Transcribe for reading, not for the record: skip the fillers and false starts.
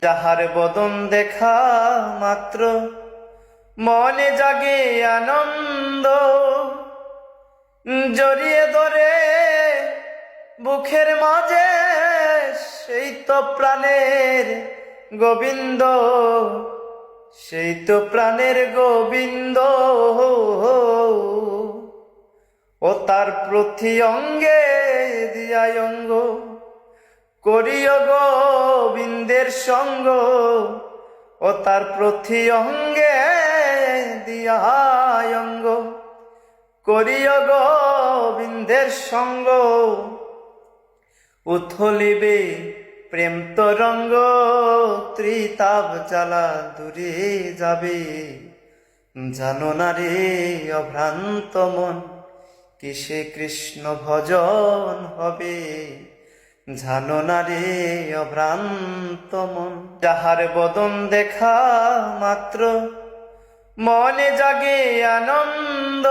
যাহার বদন দেখা মাত্র মনে জাগে আনন্দ, জড়িয়ে ধরে বুকের মাঝে সেই তো প্রাণের গোবিন্দ, সেই তো প্রাণের গোবিন্দ। ও তার প্রতি অঙ্গে দিয়ায় অঙ্গ করিও গোবিন্দের সঙ্গ, ও তার প্রতি অঙ্গে দিয়ায় অঙ্গ করিও গোবিন্দের সঙ্গ। উথলিবে প্রেম তরঙ্গ, ত্রিতাপ জ্বালা দূরে যাবে। জানো না রে অভ্রান্ত মন, কিসে কৃষ্ণ ভজন হবে। জানো না রে অভ্রান্ত মন, যাহার বদন দেখা মাত্র মনে জাগে আনন্দ,